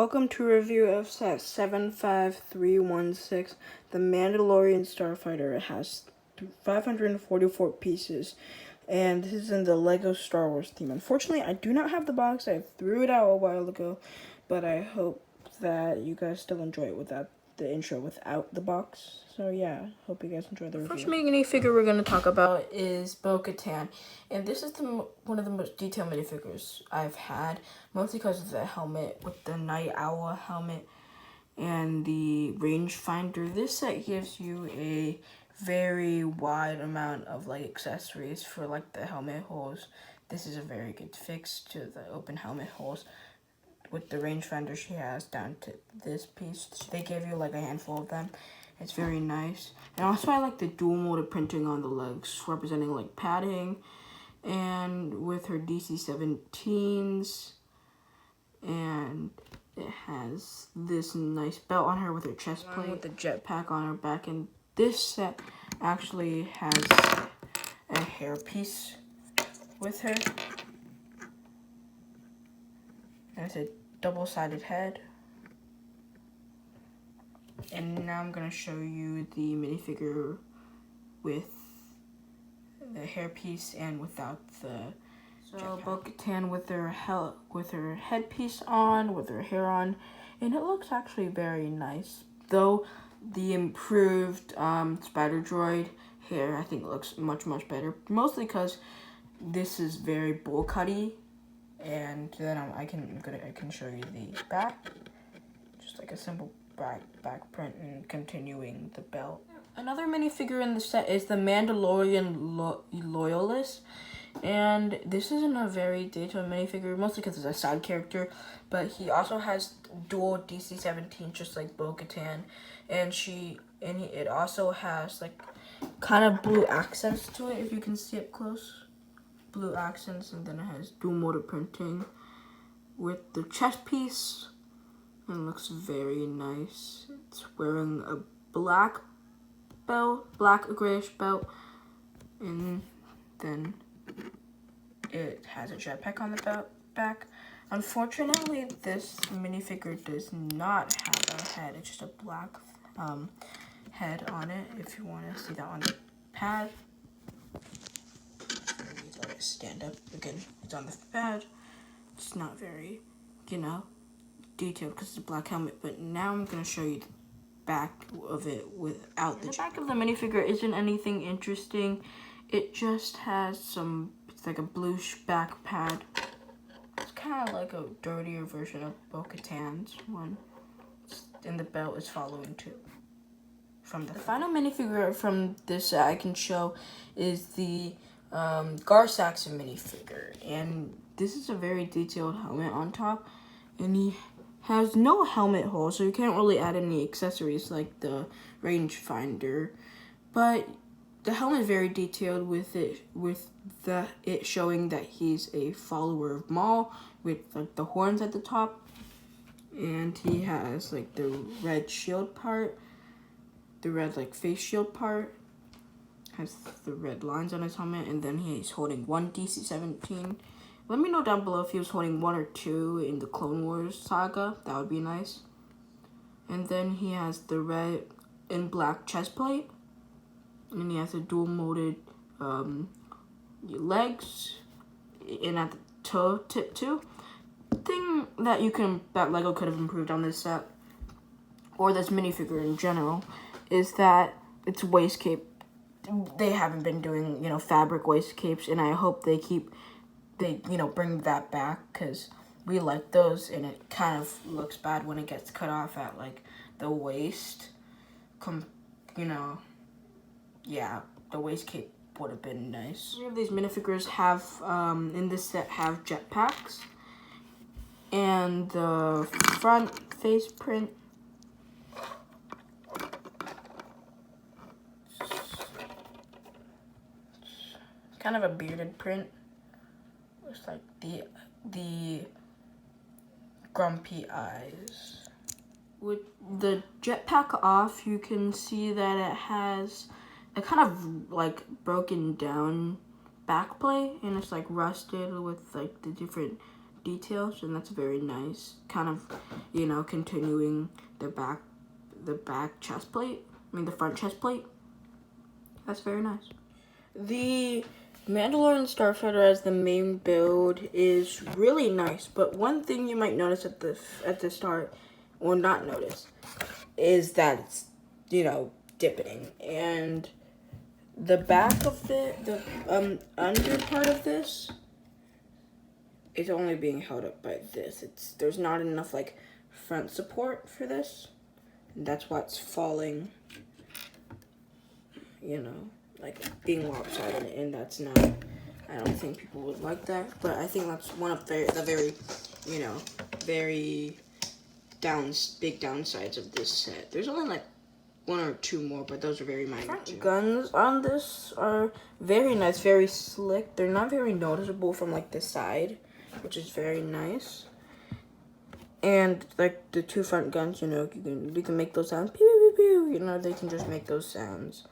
Welcome to a review of set 75316, the Mandolorian Starfighter. It has 544 pieces, and this is in the Lego Star Wars theme. Unfortunately, I do not have the box. I threw it out a while ago, but I hope that you guys still enjoy it without the intro, without the box. So yeah, hope you guys enjoy the review. First minifigure we're going to talk about is Bo-Katan, and this is one of the most detailed minifigures I've had, mostly because of the helmet with the Night Owl helmet and the rangefinder. This set gives you a very wide amount of accessories for the helmet holes. This is a very good fix to the open helmet holes. With the rangefinder she has down to this piece, they gave you a handful of them. It's very nice. And also I like the dual molded printing on the legs, representing padding. And with her DC-17s, and it has this nice belt on her with her chest plate with the jetpack on her back. And this set actually has a hairpiece with her. And it's a double-sided head. And now I'm going to show you the minifigure with the hairpiece and without the Bo-Katan with her headpiece on, with her hair on, and it looks actually very nice. Though the improved spider droid hair, I think, looks much better, mostly because this is very bowl cutty. And then I can show you the back, just a simple back print and continuing the belt. Another minifigure in the set is the Mandolorian Loyalist, and this isn't a very detailed minifigure, mostly because it's a side character, but he also has dual DC-17, just like Bo-Katan, and it also has kind of blue accents to it, if you can see up close. Blue accents, and then it has dual molded printing with the chest piece, and looks very nice. It's wearing a black grayish belt, and then it has a jetpack on the back. Unfortunately, this minifigure does not have a head. It's just a black head on it. If you want to see that on the pad. Stand up again. It's on the pad. It's not very, detailed because it's a black helmet. But now I'm gonna show you the back of it without the back of the minifigure isn't anything interesting. It just has it's like a bluish back pad. It's kind of like a dirtier version of Bo-Katan's one. And the belt is following too. The final minifigure from this set I can show is the Gar Saxon minifigure, and this is a very detailed helmet on top, and he has no helmet hole, so you can't really add any accessories like the rangefinder, but the helmet is very detailed with it showing that he's a follower of Maul with the horns at the top, and he has the red shield part, the red face shield part. Has the red lines on his helmet, and then he's holding one DC-17. Let me know down below if he was holding one or two in the Clone Wars saga. That would be nice. And then he has the red and black chest plate, and he has the dual molded legs, and at the toe tip too. The thing that Lego could have improved on this set, or this minifigure in general, is that its waist cape. They haven't been doing, fabric waist capes, and I hope they bring that back, because we like those, and it kind of looks bad when it gets cut off at, the waist. Yeah, the waist cape would have been nice. Three of these minifigures in this set have jetpacks, and the front face print kind of a bearded print. Looks like the grumpy eyes. With the jetpack off, you can see that it has a kind of broken down back plate, and it's rusted with the different details, and that's very nice. Kind of, continuing the back chest plate. The front chest plate. That's very nice. The Mandolorian Starfighter as the main build is really nice, but one thing you might notice at the start, or not notice, is that it's, dipping, and the back of the under part of this is only being held up by this. There's not enough like front support for this, and that's why it's falling. Like being lopsided, and that's not. I don't think people would like that, but I think that's one of the very, very big downsides of this set. There's only like one or two more, but those are very minor. Guns on this are very nice, very slick. They're not very noticeable from like the side, which is very nice. And like the two front guns, you can make those sounds. Pew pew pew pew. They can just make those sounds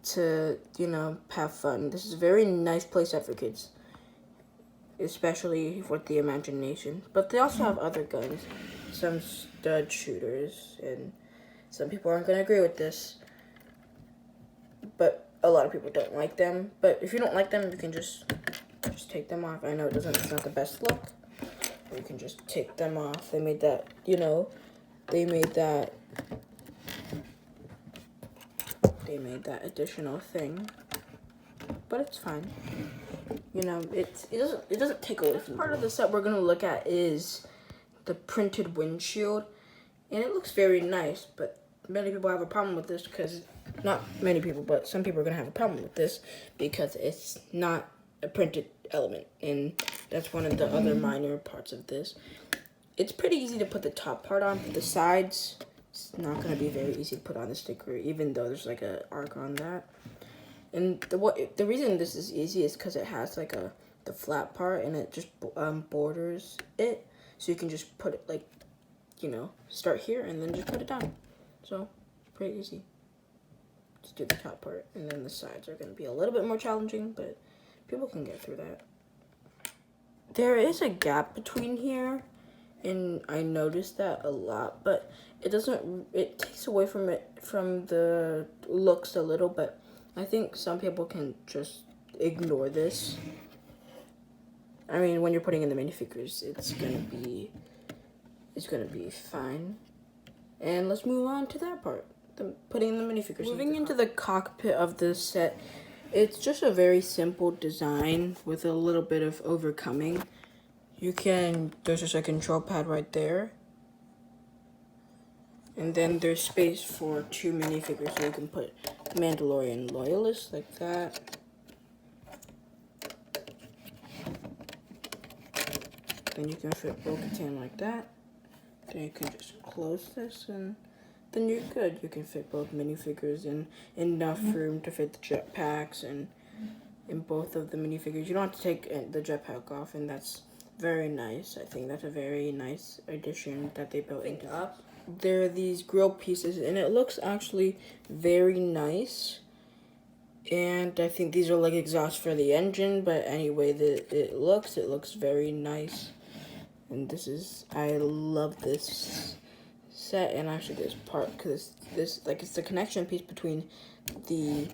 to have fun. This is a very nice playset for kids, especially with the imagination. But they also have other guns, some stud shooters, and some people aren't going to agree with this, but a lot of people don't like them. But if you don't like them, you can just take them off. I know it's not the best look, but you can just take them off. They made that, they made that additional thing, but it's fine. It doesn't take away from part of the set we're gonna look at is the printed windshield, and it looks very nice, but many people have a problem with this because, not many people, but some people are gonna have a problem with this because it's not a printed element, and that's one of the other minor parts of this. It's pretty easy to put the top part on, but the sides, it's not going to be very easy to put on the sticker, even though there's like a arc on that. And the reason this is easy is because it has like the flat part, and it just borders it, so you can just put it like, start here and then just put it down. So pretty easy. Just do the top part, and then the sides are going to be a little bit more challenging, but people can get through that. There is a gap between here, and I noticed that a lot, but it takes away from the looks a little, but I think some people can just ignore this. When you're putting in the minifigures, it's gonna be fine. And let's move on to that part, putting in the minifigures. Moving into the cockpit of this set, it's just a very simple design with a little bit of overcoming. There's just a control pad right there. And then there's space for 2 minifigures, so you can put Mandalorian Loyalist like that. Then you can fit Bo-Katan like that. Then you can just close this, and then you're good. You can fit both minifigures in enough room to fit the jetpacks and in both of the minifigures. You don't have to take the jetpack off, and that's very nice. I think that's a very nice addition that they built into up. There are these grill pieces, and it looks actually very nice. And I think these are like exhaust for the engine, but anyway, it looks very nice. And I love this set, and actually this part, because it's the connection piece between the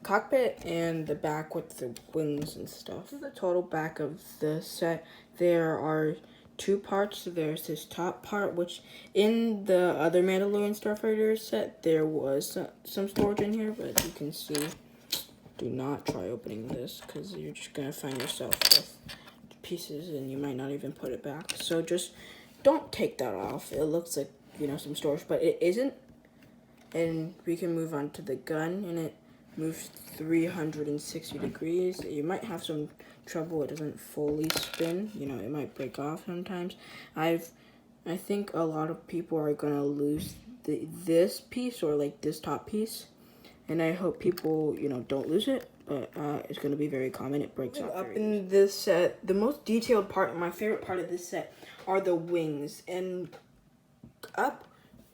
cockpit and the back with the wings and stuff. The total back of the set, there are 2 parts. There's this top part, which in the other Mandalorian Starfighter set, there was some storage in here, but you can see, do not try opening this, because you're just going to find yourself with pieces, and you might not even put it back. So just don't take that off. It looks like, some storage, but it isn't. And we can move on to the gun, and it moves 360 degrees. You might have some trouble. It doesn't fully spin. It might break off sometimes. I think a lot of people are gonna lose this piece, or like this top piece, and I hope people don't lose it. But it's gonna be very common. It breaks off. Up in this set, the most detailed part, my favorite part of this set, are the wings. And up,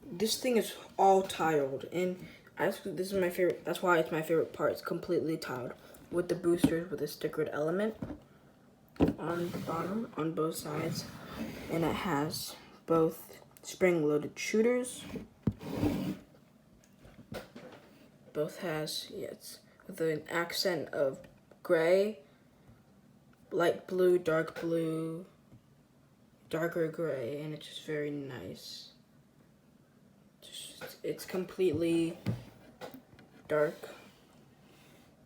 this thing is all tiled, and this is my favorite. That's why it's my favorite part. It's completely tiled with the boosters with a stickered element. on the bottom on both sides, and it has both spring-loaded shooters. Both has, yes, with an accent of gray, light blue, darker gray, and it's just very nice. It's completely dark.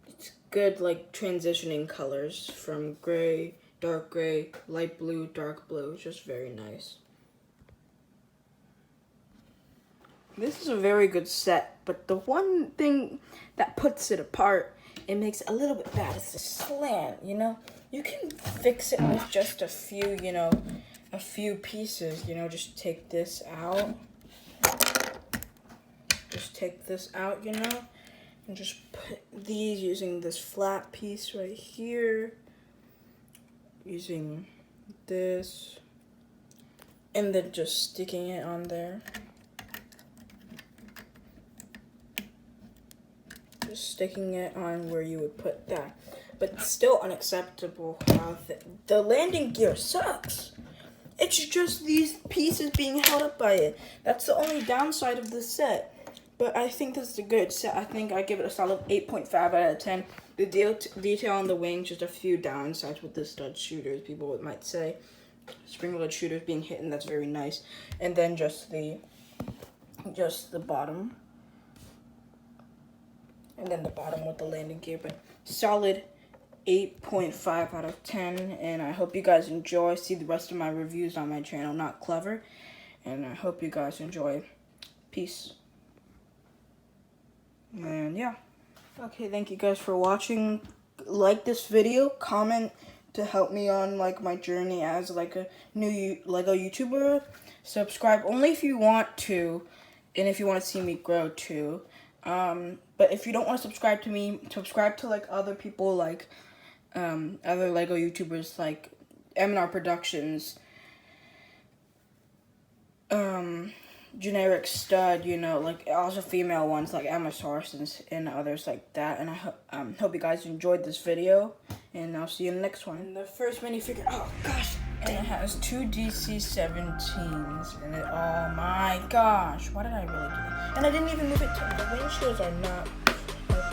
It's good, like, transitioning colors from gray, light blue, dark blue. It's just very nice. This is a very good set, but the one thing that puts it apart, it makes it a little bit bad, is the slant, you know? You can fix it with just a few, you know, a few pieces, you know, just take this out. Just take this out, you know, and just put these using this flat piece right here, using this, and then just sticking it on there. Just sticking it on where you would put that. But it's still unacceptable how the landing gear sucks. It's just these pieces being held up by it. That's the only downside of this set. But I think this is a good set. I think I give it a solid 8.5 out of 10. The detail on the wing, just a few downsides with the stud shooters, people might say. Spring-loaded shooters being hidden, that's very nice. And then just the bottom. And then the bottom with the landing gear. But solid 8.5 out of 10. And I hope you guys enjoy. See the rest of my reviews on my channel, Not Clever. And I hope you guys enjoy. Peace. And yeah. Okay, thank you guys for watching. Like this video, comment to help me on like my journey as like a new Lego YouTuber. Subscribe only if you want to, and if you want to see me grow too. But if you don't want to subscribe to me, subscribe to like other people, like other Lego YouTubers like M&R Productions, Generic Stud, you know, like also female ones like Emma Source and others like that. And I hope you guys enjoyed this video, and I'll see you in the next one. And the first minifigure, oh gosh, and it has two DC-17s, and oh my gosh, why did I really do that? And I didn't even move it to the windshields are not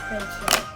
printed.